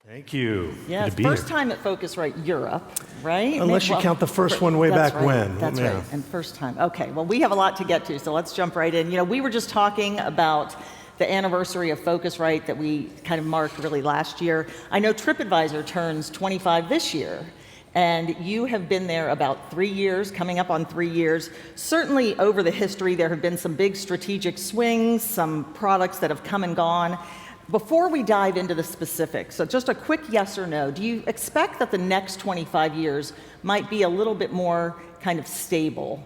Thank you. Yeah, Good to be first here. time at Phocuswright Europe, right? Unless you count the first one way that's back right, when. That's Yeah. right, and first time. Okay, well, we have a lot to get to, so let's jump right in. You know, we were just talking about the anniversary of Phocuswright that we kind of marked really last year. I know Tripadvisor turns 25 this year, and you have been there about 3 years, coming up on 3 years. Certainly over the history, there have been some big strategic swings, some products that have come and gone. Before we dive into the specifics, so just a quick yes or no, do you expect that the next 25 years might be a little bit more kind of stable?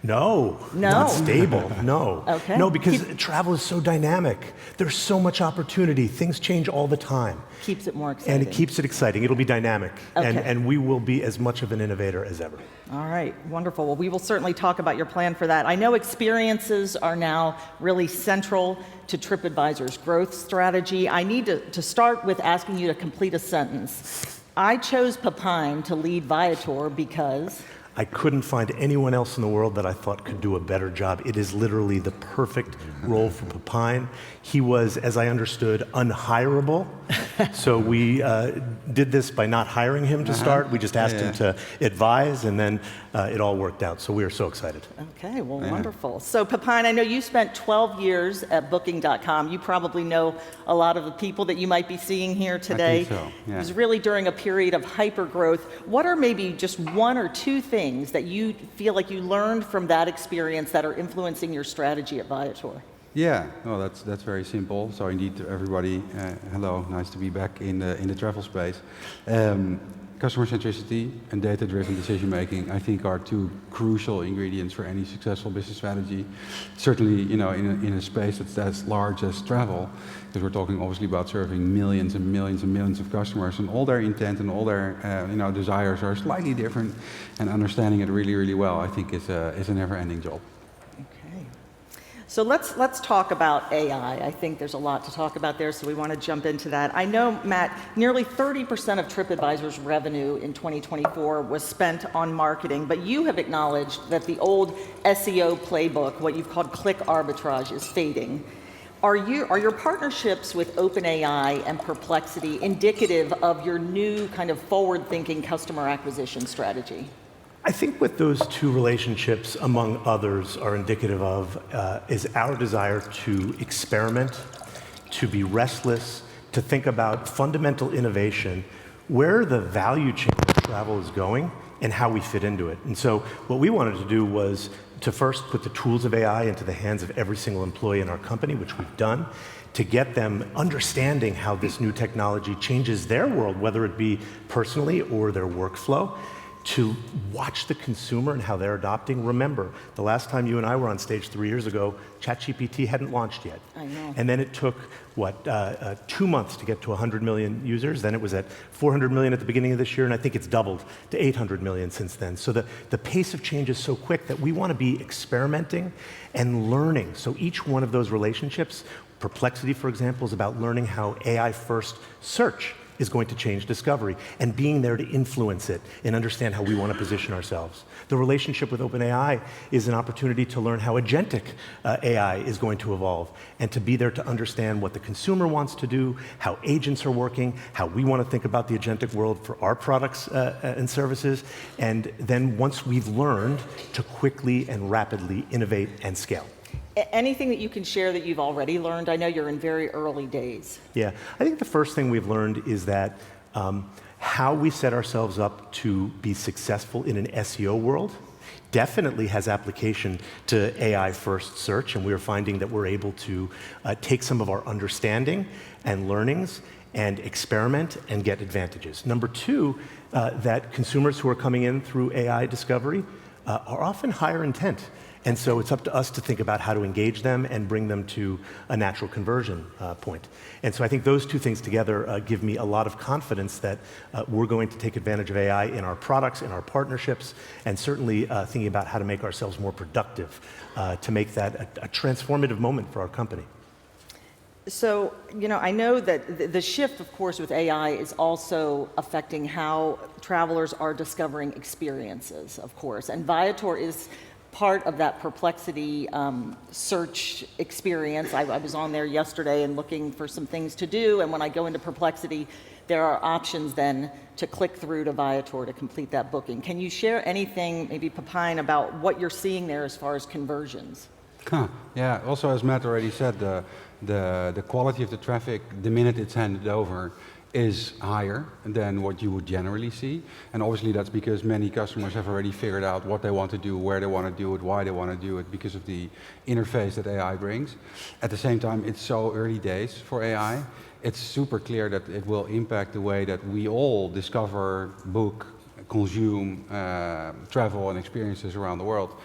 No, No. not stable, no. Okay. No, because travel is so dynamic. There's so much opportunity. Things change all the time. Keeps it more exciting. And it keeps it exciting. It'll be dynamic. Okay. And we will be as much of an innovator as ever. All right, wonderful. Well, we will certainly talk about your plan for that. I know experiences are now really central to Tripadvisor's growth strategy. I need to start with asking you to complete a sentence. I chose Pepijn to lead Viator because... I couldn't find anyone else in the world that I thought could do a better job. It is literally the perfect role for Pepijn. He was, as I understood, unhirable. So we did this by not hiring him to start. We just asked him to advise, and then it all worked out. So we are so excited. Okay, well, wonderful. So Pepijn, I know you spent 12 years at Booking.com. You probably know a lot of the people that you might be seeing here today. I think so, yeah. It was really during a period of hyper growth. What are maybe just one or two things that you feel like you learned from that experience that are influencing your strategy at Viator? Yeah, well, that's very simple. So indeed, to everybody, hello, nice to be back in the travel space. Customer centricity and data-driven decision making, I think, are two crucial ingredients for any successful business strategy. Certainly, you know, in a space that's as large as travel, because we're talking obviously about serving millions and millions and millions of customers, and all their intent and all their desires are slightly different. And understanding it really, really well, I think, is a never-ending job. Okay. So let's talk about AI. I think there's a lot to talk about there, so we want to jump into that. I know, Matt, nearly 30% of Tripadvisor's revenue in 2024 was spent on marketing, but you have acknowledged that the old SEO playbook, what you've called click arbitrage, is fading. Are your partnerships with OpenAI and Perplexity indicative of your new kind of forward-thinking customer acquisition strategy? I think what those two relationships, among others, are indicative of is our desire to experiment, to be restless, to think about fundamental innovation, where the value chain of travel is going, and how we fit into it. And so what we wanted to do was to first put the tools of AI into the hands of every single employee in our company, which we've done, to get them understanding how this new technology changes their world, whether it be personally or their workflow, to watch the consumer and how they're adopting. Remember, the last time you and I were on stage 3 years ago, ChatGPT hadn't launched yet. I know. And then it took, 2 months to get to 100 million users. Then it was at 400 million at the beginning of this year, and I think it's doubled to 800 million since then. So the pace of change is so quick that we want to be experimenting and learning. So each one of those relationships, Perplexity, for example, is about learning how AI-first search is going to change discovery, and being there to influence it and understand how we want to position ourselves. The relationship with OpenAI is an opportunity to learn how agentic AI is going to evolve, and to be there to understand what the consumer wants to do, how agents are working, how we want to think about the agentic world for our products and services, and then once we've learned, to quickly and rapidly innovate and scale. Anything that you can share that you've already learned? I know you're in very early days. Yeah, I think the first thing we've learned is that how we set ourselves up to be successful in an SEO world definitely has application to AI-first search, and we're finding that we're able to take some of our understanding and learnings and experiment and get advantages. Number two, that consumers who are coming in through AI discovery are often higher intent. And so it's up to us to think about how to engage them and bring them to a natural conversion point. And so I think those two things together give me a lot of confidence that we're going to take advantage of AI in our products, in our partnerships, and certainly thinking about how to make ourselves more productive to make that a transformative moment for our company. So, you know, I know that the shift, of course, with AI is also affecting how travelers are discovering experiences, of course. And Viator is part of that Perplexity search experience. I was on there yesterday and looking for some things to do, and when I go into Perplexity, there are options then to click through to Viator to complete that booking. Can you share anything, maybe Pepijn, about what you're seeing there as far as conversions? Yeah, also as Matt already said, the quality of the traffic, the minute it's handed over, is higher than what you would generally see. And obviously that's because many customers have already figured out what they want to do, where they want to do it, why they want to do it, because of the interface that AI brings. At the same time, it's so early days for AI. It's super clear that it will impact the way that we all discover, book, consume, travel and experiences around the world.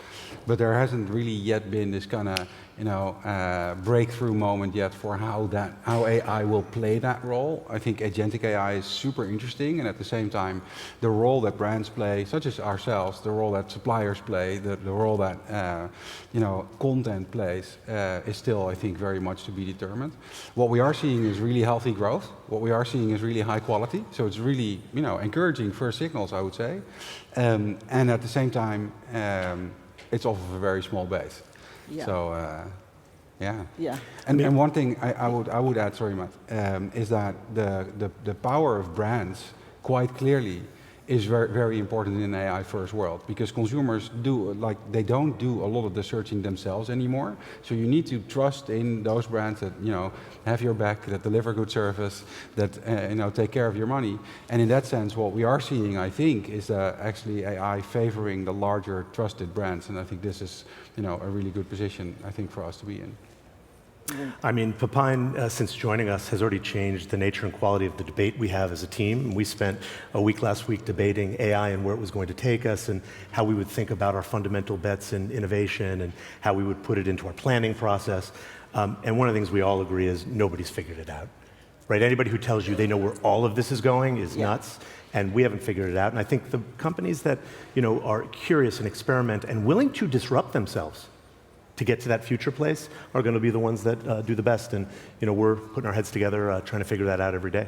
But there hasn't really yet been this kind of, breakthrough moment yet for how AI will play that role. I think Agentic AI is super interesting, and at the same time, the role that brands play, such as ourselves, the role that suppliers play, the role that content plays, is still, I think, very much to be determined. What we are seeing is really healthy growth. What we are seeing is really high quality. So it's really, encouraging first signals, I would say, and at the same time, it's off of a very small base. Yeah. So, yeah. Yeah. And one thing I would add, sorry, Matt, is that the power of brands quite clearly is very, very important in an AI first world, because consumers they don't do a lot of the searching themselves anymore. So you need to trust in those brands that, have your back, that deliver good service, that, take care of your money. And in that sense, what we are seeing, I think, is actually AI favoring the larger trusted brands. And I think this is, a really good position, I think, for us to be in. I mean, Pepijn, since joining us, has already changed the nature and quality of the debate we have as a team. We spent a week last week debating AI and where it was going to take us and how we would think about our fundamental bets in innovation and how we would put it into our planning process. And one of the things we all agree is nobody's figured it out, right? Anybody who tells you they know where all of this is going is nuts, and we haven't figured it out. And I think the companies that, are curious and experiment and willing to disrupt themselves to get to that future place are going to be the ones that do the best. And we're putting our heads together trying to figure that out every day.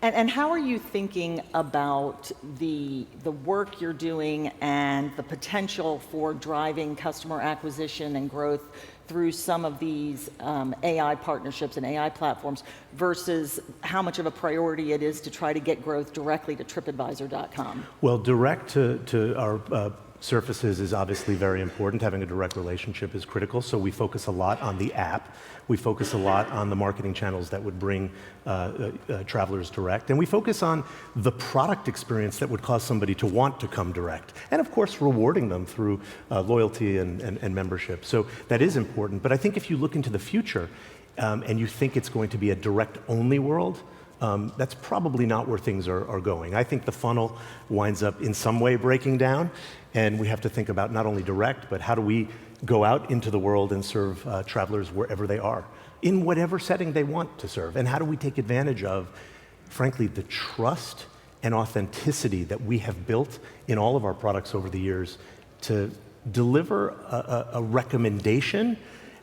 And how are you thinking about the work you're doing and the potential for driving customer acquisition and growth through some of these AI partnerships and AI platforms versus how much of a priority it is to try to get growth directly to Tripadvisor.com? Well, direct to our surfaces is obviously very important. Having a direct relationship is critical, so we focus a lot on the app. We focus a lot on the marketing channels that would bring travelers direct. And we focus on the product experience that would cause somebody to want to come direct. And of course, rewarding them through loyalty and membership. So that is important. But I think if you look into the future and you think it's going to be a direct-only world, that's probably not where things are going. I think the funnel winds up in some way breaking down, and we have to think about not only direct, but how do we go out into the world and serve travelers wherever they are, in whatever setting they want to serve, and how do we take advantage of, frankly, the trust and authenticity that we have built in all of our products over the years to deliver a recommendation,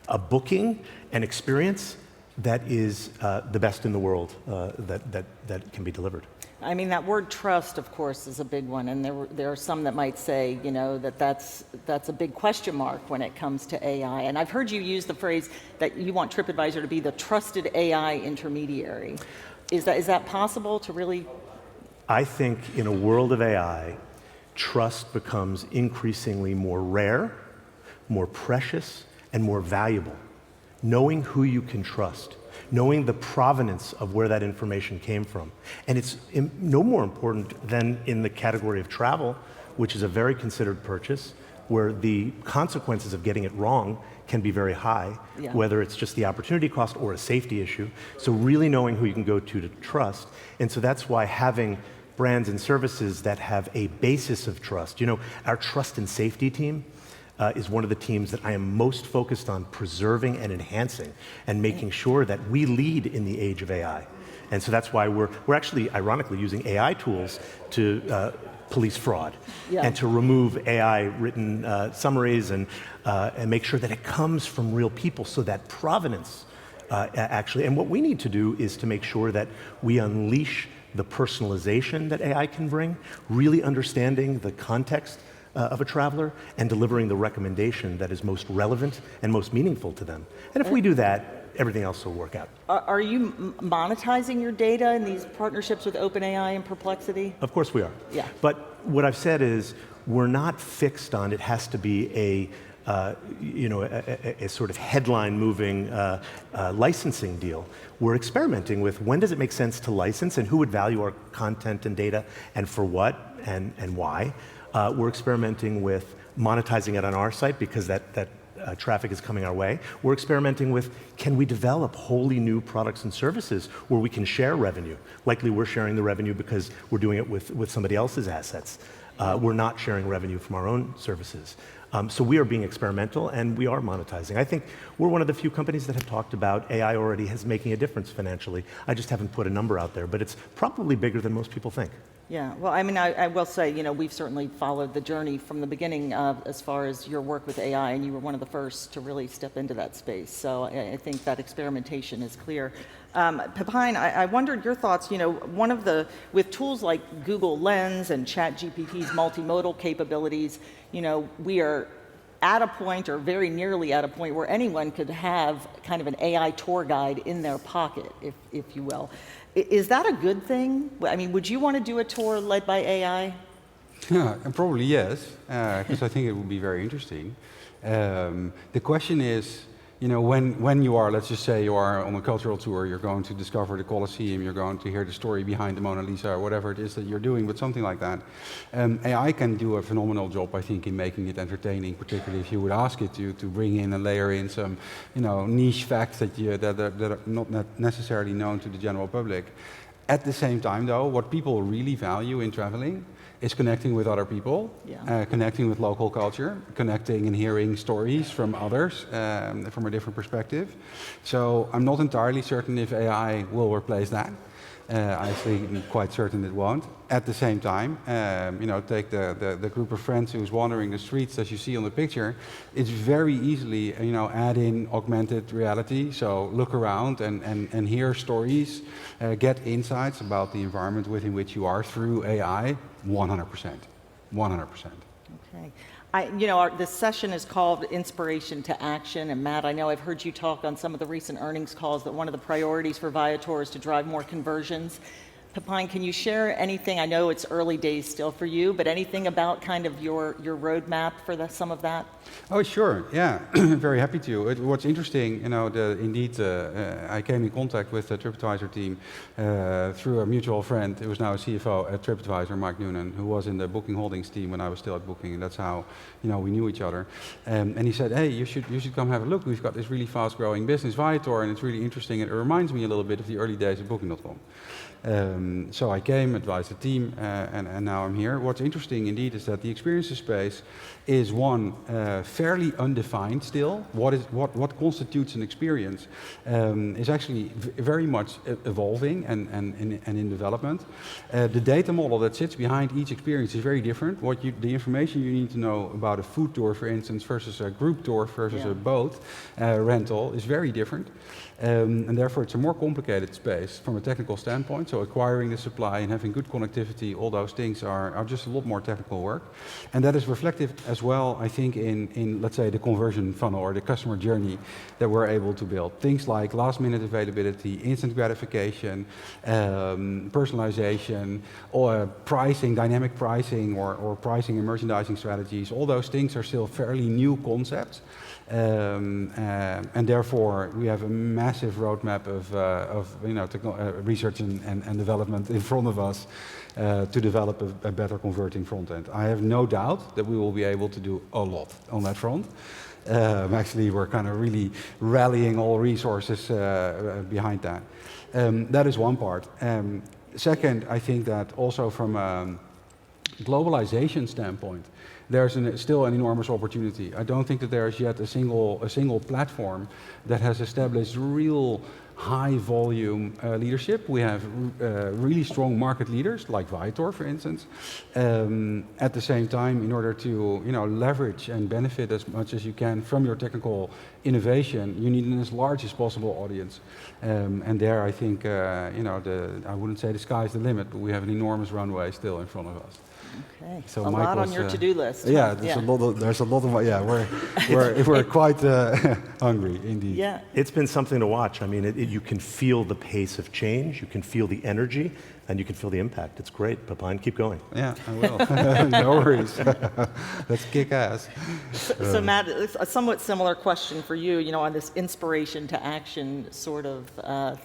a booking, an experience that is the best in the world that can be delivered. I mean, that word trust, of course, is a big one, and there are some that might say, that's a big question mark when it comes to AI. And I've heard you use the phrase that you want Tripadvisor to be the trusted AI intermediary. Is that possible to really? I think in a world of AI, trust becomes increasingly more rare, more precious, and more valuable. Knowing who you can trust, knowing the provenance of where that information came from. And it's no more important than in the category of travel, which is a very considered purchase, where the consequences of getting it wrong can be very high, whether it's just the opportunity cost or a safety issue. So really knowing who you can go to trust. And so that's why having brands and services that have a basis of trust. Our trust and safety team is one of the teams that I am most focused on preserving and enhancing and making sure that we lead in the age of AI. And so that's why we're actually, ironically, using AI tools to police fraud and to remove AI-written summaries and make sure that it comes from real people, so that provenance actually. And what we need to do is to make sure that we unleash the personalization that AI can bring, really understanding the context of a traveler and delivering the recommendation that is most relevant and most meaningful to them. And if we do that, everything else will work out. Are you monetizing your data in these partnerships with OpenAI and Perplexity? Of course we are. Yeah. But what I've said is we're not fixed on it has to be a sort of headline-moving licensing deal. We're experimenting with when does it make sense to license and who would value our content and data and for what and why. We're experimenting with monetizing it on our site because that traffic is coming our way. We're experimenting with can we develop wholly new products and services where we can share revenue. Likely we're sharing the revenue because we're doing it with somebody else's assets. We're not sharing revenue from our own services. So we are being experimental and we are monetizing. I think we're one of the few companies that have talked about AI already has making a difference financially. I just haven't put a number out there, but it's probably bigger than most people think. Yeah, well, I mean, I will say, we've certainly followed the journey from the beginning as far as your work with AI, and you were one of the first to really step into that space. So I think that experimentation is clear. Pepijn, I wondered your thoughts, with tools like Google Lens and ChatGPT's multimodal capabilities, we are at a point, or very nearly at a point, where anyone could have kind of an AI tour guide in their pocket, if you will. Is that a good thing? I mean, would you want to do a tour led by AI? Yeah, and probably yes, because I think it would be very interesting. The question is, when you are, let's just say you are on a cultural tour, you're going to discover the Colosseum, you're going to hear the story behind the Mona Lisa, or whatever it is that you're doing, but something like that. AI can do a phenomenal job, I think, in making it entertaining, particularly if you would ask it to bring in and layer in some, niche facts that are not necessarily known to the general public. At the same time, though, what people really value in traveling is connecting with other people, connecting with local culture, connecting and hearing stories from others from a different perspective. So I'm not entirely certain if AI will replace that. I think I'm quite certain it won't. At the same time, take the group of friends who's wandering the streets as you see on the picture. It's very easily, add in augmented reality. So look around and hear stories, get insights about the environment within which you are through AI. 100%. 100%. Okay. This session is called Inspiration to Action, and Matt, I know I've heard you talk on some of the recent earnings calls that one of the priorities for Viator is to drive more conversions. Pepijn, can you share anything? I know it's early days still for you, but anything about kind of your roadmap for some of that? Oh, sure. Yeah, very happy to. What's interesting, I came in contact with the Tripadvisor team through a mutual friend who was now a CFO at Tripadvisor, Mike Noonan, who was in the Booking Holdings team when I was still at Booking, and that's how we knew each other. And he said, "Hey, you should come have a look. We've got this really fast-growing business, Viator, and it's really interesting. And it reminds me a little bit of the early days of Booking.com." So I came, advised the team, and now I'm here. What's interesting indeed is that the experiences space is one fairly undefined still. What constitutes an experience is actually very much evolving and in development. The data model that sits behind each experience is very different. The information you need to know about a food tour, for instance, versus a group tour versus a boat rental is very different. And therefore it's a more complicated space from a technical standpoint. So acquiring the supply and having good connectivity, all those things are just a lot more technical work. And that is reflective as well, I think, in let's say the conversion funnel or the customer journey that we're able to build. Things like last minute availability, instant gratification, personalization, or pricing, dynamic pricing, or pricing and merchandising strategies. All those things are still fairly new concepts. And therefore we have a massive roadmap of research and development in front of us to develop a better converting front end. I have no doubt that we will be able to do a lot on that front. Actually, we're kind of really rallying all resources behind that. That is one part. Second, I think that also from a globalization standpoint, there's still an enormous opportunity. I don't think that there is yet a single platform that has established real high volume leadership. We have really strong market leaders, like Viator, for instance. At the same time, in order to leverage and benefit as much as you can from your technical innovation, you need an as large as possible audience. And there, I think, I wouldn't say the sky's the limit, but we have an enormous runway still in front of us. Okay, So a lot on your to-do list. Yeah, there's a lot of, we're quite hungry, indeed. Yeah. It's been something to watch. I mean, you can feel the pace of change, you can feel the energy, and you can feel the impact. It's great. Pepijn, keep going. Yeah, I will. No worries. Let's kick ass. So Matt, a somewhat similar question for you, on this inspiration to action sort of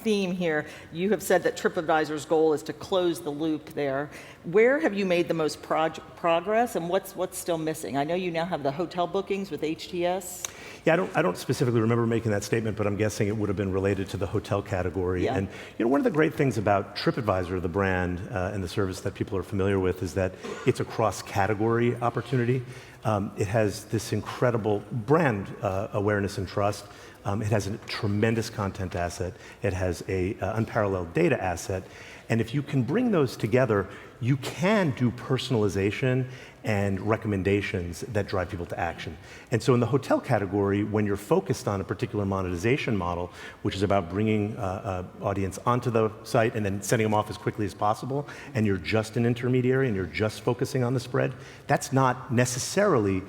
theme here. You have said that Tripadvisor's goal is to close the loop there. Where have you made the most progress, and what's still missing? I know you now have the hotel bookings with HTS. Yeah, I don't specifically remember making that statement, but I'm guessing it would have been related to the hotel category. Yeah. And one of the great things about Tripadvisor, the brand and the service that people are familiar with, is that it's a cross-category opportunity. It has this incredible brand awareness and trust. It has a tremendous content asset. It has a unparalleled data asset. And if you can bring those together, you can do personalization and recommendations that drive people to action. And so in the hotel category, when you're focused on a particular monetization model, which is about bringing audience onto the site and then sending them off as quickly as possible, and you're just an intermediary and you're just focusing on the spread, that's not necessarily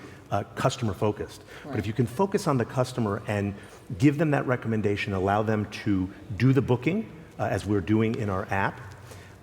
customer focused. Right. But if you can focus on the customer and give them that recommendation, allow them to do the booking, as we're doing in our app,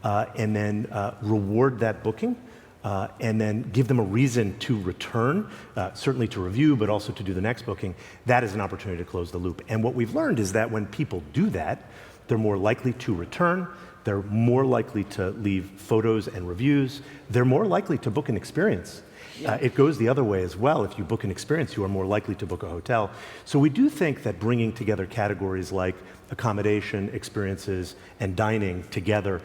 and then reward that booking, and then give them a reason to return, certainly to review, but also to do the next booking, that is an opportunity to close the loop. And what we've learned is that when people do that, they're more likely to return, they're more likely to leave photos and reviews, they're more likely to book an experience. Yeah. It goes the other way as well. If you book an experience, you are more likely to book a hotel. So we do think that bringing together categories like accommodation, experiences, and dining together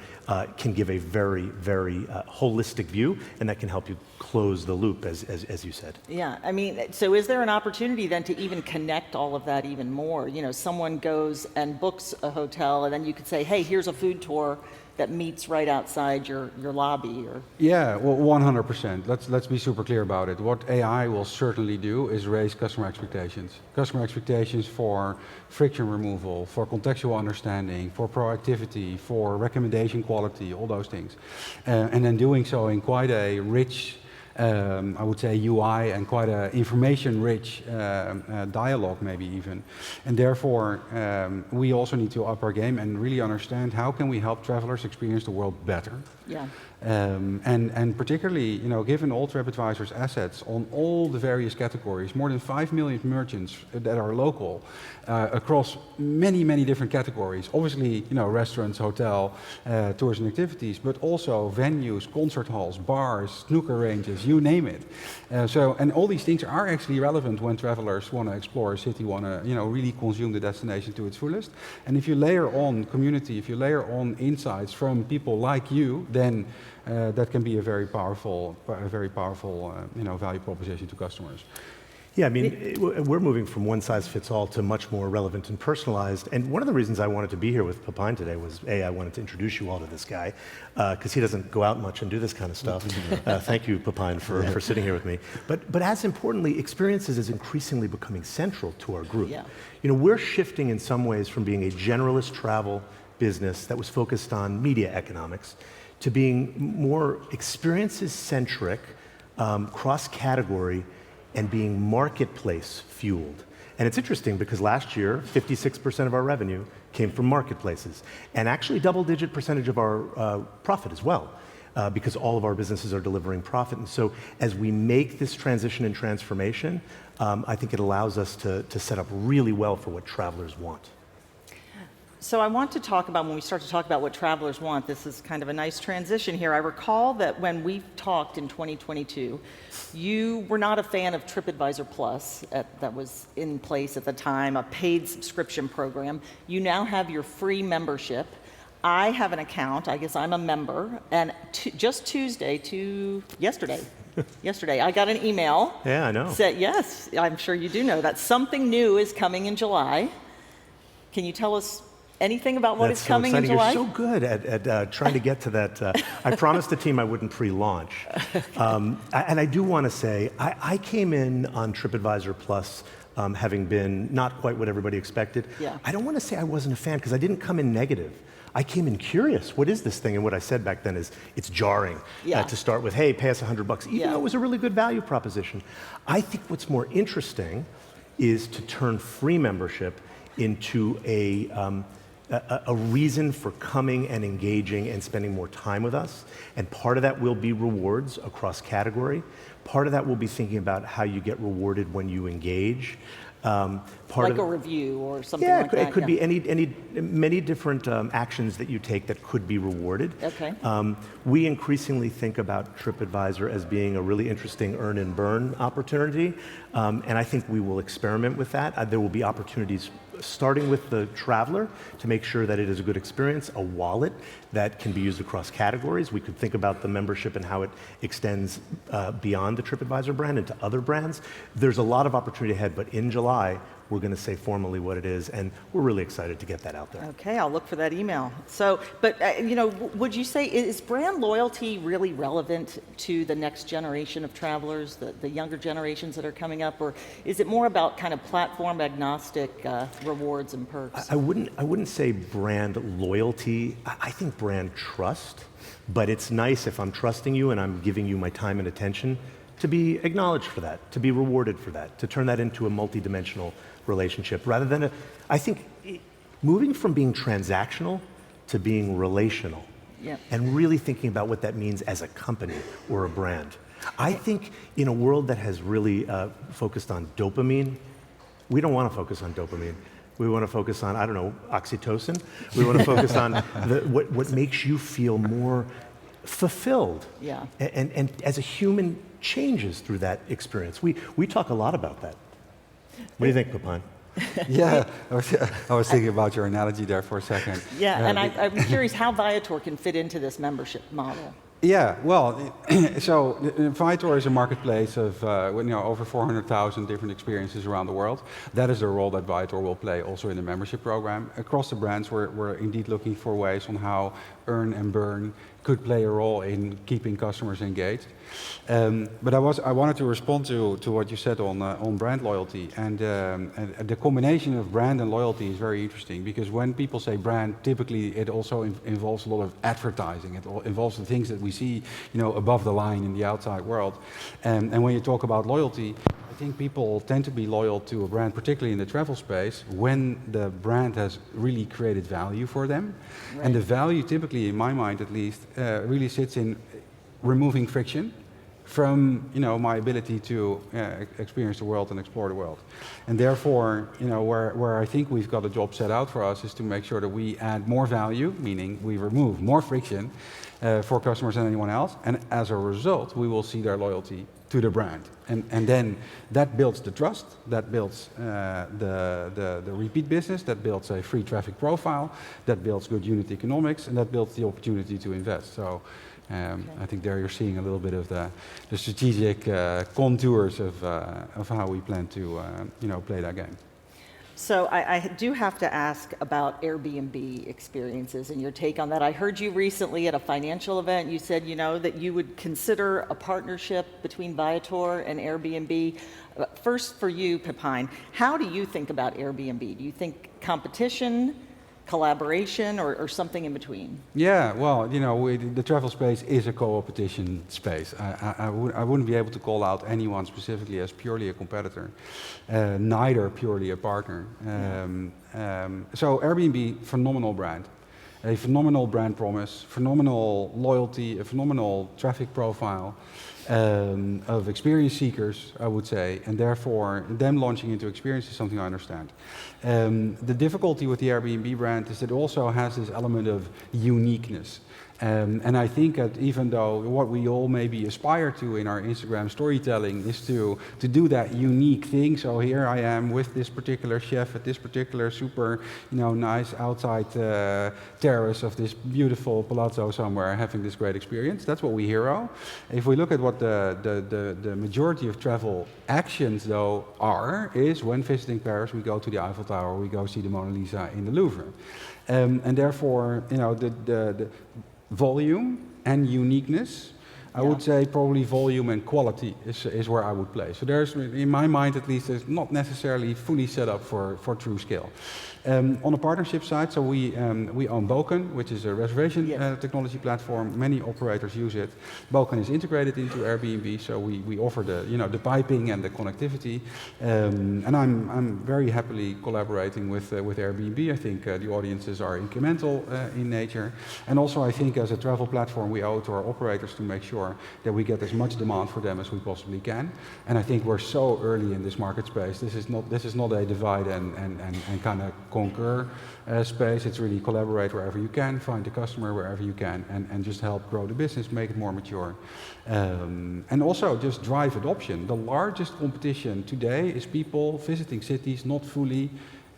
can give a very, very holistic view, and that can help you close the loop, as you said. Yeah, I mean, so is there an opportunity then to even connect all of that even more? Someone goes and books a hotel, and then you could say, hey, here's a food tour that meets right outside your lobby, or? Yeah, well, 100%. Let's be super clear about it. What AI will certainly do is raise customer expectations. Customer expectations for friction removal, for contextual understanding, for proactivity, for recommendation quality, all those things. And then doing so in quite a rich, I would say, UI and quite an information-rich dialogue, maybe even. And therefore, we also need to up our game and really understand how can we help travelers experience the world better. Yeah. And particularly, given all Tripadvisor's assets on all the various categories, more than 5 million merchants that are local across many, many different categories. Obviously, restaurants, hotel, tours and activities, but also venues, concert halls, bars, snooker ranges, you name it. And all these things are actually relevant when travelers want to explore a city, want to, really consume the destination to its fullest. And if you layer on community, if you layer on insights from people like you, then that can be a very powerful value proposition to customers. Yeah, I mean, we're moving from one size fits all to much more relevant and personalized. And one of the reasons I wanted to be here with Pepijn today was, I wanted to introduce you all to this guy, because he doesn't go out much and do this kind of stuff. Thank you, Pepijn, for sitting here with me. But as importantly, experiences is increasingly becoming central to our group. Yeah. We're shifting in some ways from being a generalist travel business that was focused on media economics to being more experiences-centric, cross-category, and being marketplace fueled. And it's interesting because last year, 56% of our revenue came from marketplaces, and actually double-digit percentage of our profit as well, because all of our businesses are delivering profit. And so as we make this transition and transformation, I think it allows us to set up really well for what travelers want. So I want to talk about, when we start to talk about what travelers want, this is kind of a nice transition here. I recall that when we talked in 2022, you were not a fan of Tripadvisor Plus, that was in place at the time, a paid subscription program. You now have your free membership. I have an account, I guess I'm a member, and just yesterday, I got an email. Yeah, I know. Said, yes, I'm sure you do know that something new is coming in July. Can you tell us Anything about what That's is so coming in exciting. July? You're so good at trying to get to that. I promised the team I wouldn't pre-launch. And I do want to say, I came in on Tripadvisor Plus having been not quite what everybody expected. Yeah. I don't want to say I wasn't a fan because I didn't come in negative. I came in curious. What is this thing? And what I said back then is, it's jarring to start with, hey, pay us $100, even though it was a really good value proposition. I think what's more interesting is to turn free membership into a reason for coming and engaging and spending more time with us. And part of that will be rewards across category. Part of that will be thinking about how you get rewarded when you engage. Like a review or something like that? Yeah, it could be many different actions that you take that could be rewarded. Okay. We increasingly think about Tripadvisor as being a really interesting earn and burn opportunity, and I think we will experiment with that. There will be opportunities starting with the traveler to make sure that it is a good experience, a wallet that can be used across categories. We could think about the membership and how it extends beyond the Tripadvisor brand into other brands. There's a lot of opportunity ahead, but in July, we're going to say formally what it is, and we're really excited to get that out there. Okay, I'll look for that email. So, but you know, would you say, is brand loyalty really relevant to the next generation of travelers, the younger generations that are coming up, or is it more about kind of platform agnostic rewards and perks? I wouldn't say brand loyalty. I think brand trust, but it's nice if I'm trusting you and I'm giving you my time and attention to be acknowledged for that, to be rewarded for that, to turn that into a multidimensional relationship rather than I think moving from being transactional to being relational and really thinking about what that means as a company or a brand. I think in a world that has really focused on dopamine, we don't want to focus on dopamine. We want to focus on, I don't know, oxytocin. We want to focus on what makes you feel more fulfilled. Yeah. And as a human changes through that experience. We talk a lot about that. What do you think, Pepijn? Yeah, I was thinking about your analogy there for a second. Yeah, and I'm curious how Viator can fit into this membership model. Yeah, well, so Viator is a marketplace of over 400,000 different experiences around the world. That is the role that Viator will play also in the membership program. Across the brands, we're indeed looking for ways on how earn and burn could play a role in keeping customers engaged. But I wanted to respond to what you said on brand loyalty, and the combination of brand and loyalty is very interesting because when people say brand, typically it also involves a lot of advertising. It involves the things that we see, above the line in the outside world. And when you talk about loyalty, I think people tend to be loyal to a brand, particularly in the travel space, when the brand has really created value for them. Right. And the value typically, in my mind at least, really sits in removing friction from my ability to experience the world and explore the world. And therefore, where I think we've got a job set out for us is to make sure that we add more value, meaning we remove more friction for customers than anyone else. And as a result, we will see their loyalty to the brand. And then that builds the trust, that builds the repeat business, that builds a free traffic profile, that builds good unit economics, and that builds the opportunity to invest. So I think there you're seeing a little bit of the strategic contours of how we plan to play that game. So I do have to ask about Airbnb experiences and your take on that. I heard you recently at a financial event, you said, that you would consider a partnership between Viator and Airbnb. First for you, Pepijn, how do you think about Airbnb? Do you think competition, collaboration, or something in between? Yeah, well, the travel space is a co-opetition space. I wouldn't be able to call out anyone specifically as purely a competitor, neither purely a partner. So Airbnb, phenomenal brand. A phenomenal brand promise, phenomenal loyalty, a phenomenal traffic profile of experience seekers, I would say, and therefore them launching into experience is something I understand. The difficulty with the Airbnb brand is that it also has this element of uniqueness. And I think that even though what we all maybe aspire to in our Instagram storytelling is to do that unique thing. So here I am with this particular chef at this particular super, nice outside terrace of this beautiful palazzo somewhere having this great experience. That's what we hero. If we look at what the majority of travel actions though is when visiting Paris, we go to the Eiffel Tower, we go see the Mona Lisa in the Louvre. And therefore, the volume and uniqueness, I would say probably volume and quality is where I would play. So there's, in my mind at least, is not necessarily fully set up for true scale. On the partnership side, so we own Boken, which is a reservation technology platform. Many operators use it. Boken is integrated into Airbnb, so we offer the piping and the connectivity. And I'm very happily collaborating with Airbnb. I think the audiences are incremental in nature. And also I think as a travel platform, we owe to our operators to make sure that we get as much demand for them as we possibly can. And I think we're so early in this market space. This is not a divide and kind of conquer space. It's really collaborate wherever you can, find the customer wherever you can, and just help grow the business, make it more mature. And also just drive adoption. The largest competition today is people visiting cities, not fully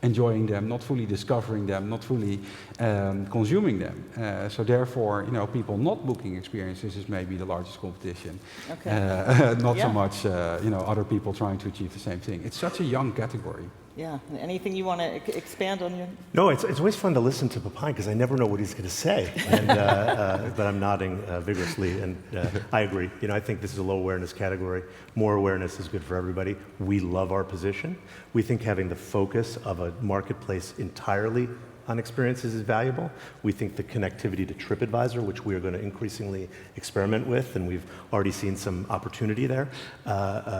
enjoying them, not fully discovering them, not fully consuming them. So therefore, people not booking experiences is maybe the largest competition. Okay. Not so much, other people trying to achieve the same thing. It's such a young category. Yeah. Anything you want to expand on? No, it's always fun to listen to Pepijn because I never know what he's going to say, but I'm nodding vigorously, and I agree. I think this is a low awareness category. More awareness is good for everybody. We love our position. We think having the focus of a marketplace entirely on experiences is valuable. We think the connectivity to Tripadvisor, which we are going to increasingly experiment with, and we've already seen some opportunity there,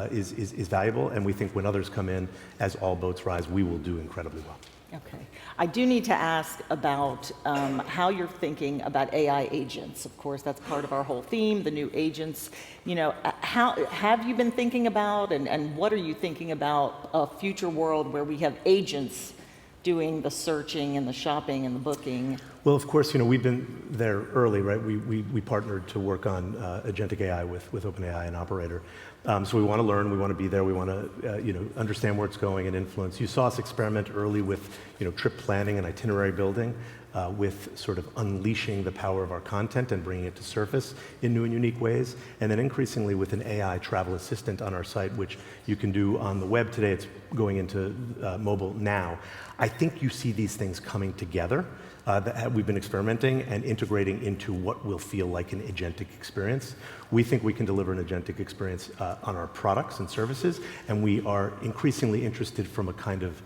is valuable. And we think when others come in, as all boats rise, we will do incredibly well. Okay. I do need to ask about how you're thinking about AI agents. Of course, that's part of our whole theme, the new agents. How have you been thinking about, and what are you thinking about a future world where we have agents doing the searching and the shopping and the booking? Well, of course, we've been there early, right? We partnered to work on Agentic AI with OpenAI and Operator. So we want to learn, we want to be there, we want to understand where it's going and influence. You saw us experiment early with trip planning and itinerary building, with sort of unleashing the power of our content and bringing it to surface in new and unique ways. And then increasingly with an AI travel assistant on our site, which you can do on the web today. It's going into mobile now. I think you see these things coming together. That we've been experimenting and integrating into what will feel like an agentic experience. We think we can deliver an agentic experience on our products and services, and we are increasingly interested from a kind of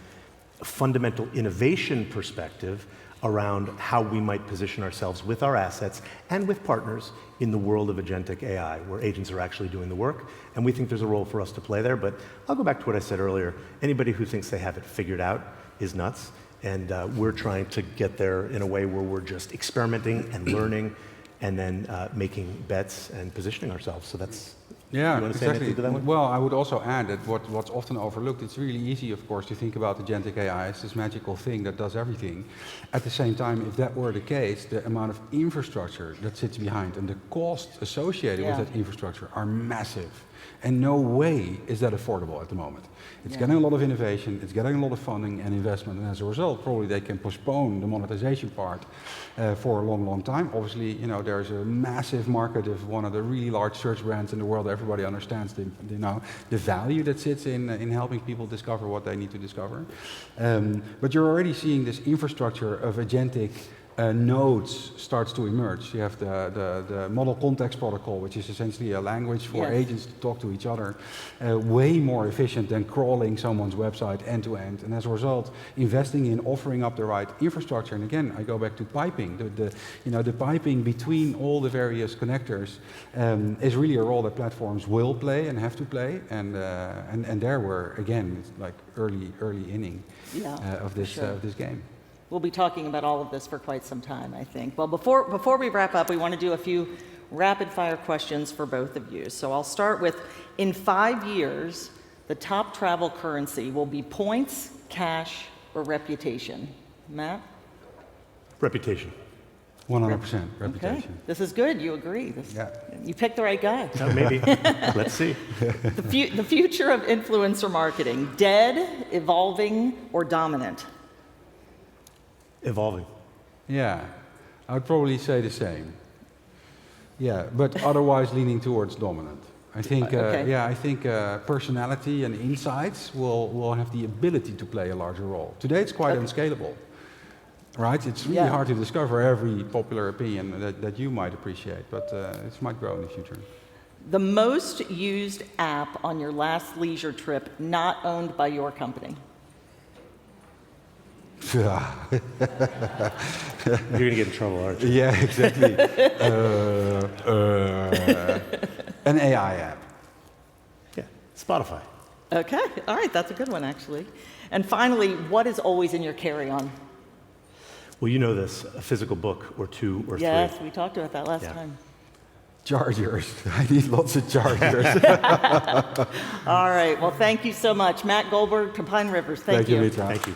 fundamental innovation perspective around how we might position ourselves with our assets and with partners in the world of agentic AI, where agents are actually doing the work. And we think there's a role for us to play there. But I'll go back to what I said earlier. Anybody who thinks they have it figured out is nuts. And we're trying to get there in a way where we're just experimenting and learning and then making bets and positioning ourselves. So that's, yeah, you want to say anything to that? Well, I would also add that what's often overlooked, it's really easy, of course, to think about agentic AI as this magical thing that does everything. At the same time, if that were the case, the amount of infrastructure that sits behind and the costs associated with that infrastructure are massive. And no way is that affordable at the moment. It's getting a lot of innovation, it's getting a lot of funding and investment, and as a result, probably they can postpone the monetization part for a long, long time. Obviously, there's a massive market of one of the really large search brands in the world. Everybody understands the value that sits in helping people discover what they need to discover. But you're already seeing this infrastructure of agentic nodes starts to emerge. You have the model context protocol, which is essentially a language for agents to talk to each other, way more efficient than crawling someone's website end to end. And as a result, investing in offering up the right infrastructure. And again, I go back to piping. The piping between all the various connectors is really a role that platforms will play and have to play. And there we're again, it's like early inning of this game. We'll be talking about all of this for quite some time, I think. Well, before we wrap up, we want to do a few rapid-fire questions for both of you. So I'll start with, in 5 years, the top travel currency will be points, cash, or reputation. Matt? Reputation. 100% reputation. Okay. This is good. You agree. You picked the right guy. Maybe. Let's see. The future of influencer marketing, dead, evolving, or dominant? Evolving. Yeah, I would probably say the same. Yeah, but otherwise leaning towards dominant. I think, personality and insights will have the ability to play a larger role. Today it's quite unscalable. Right? It's really hard to discover every popular opinion that you might appreciate, but it might grow in the future. The most used app on your last leisure trip not owned by your company? You're going to get in trouble, aren't you? Yeah, exactly. An AI app. Yeah, Spotify. Okay, all right, that's a good one, actually. And finally, what is always in your carry-on? Well, you know this, a physical book or two or Yes, three. we talked about that last Yeah. time. Chargers. I need lots of chargers. All right, well, thank you so much. Matt Goldberg, Pepijn Rijvers, thank you. Mitra. Thank you.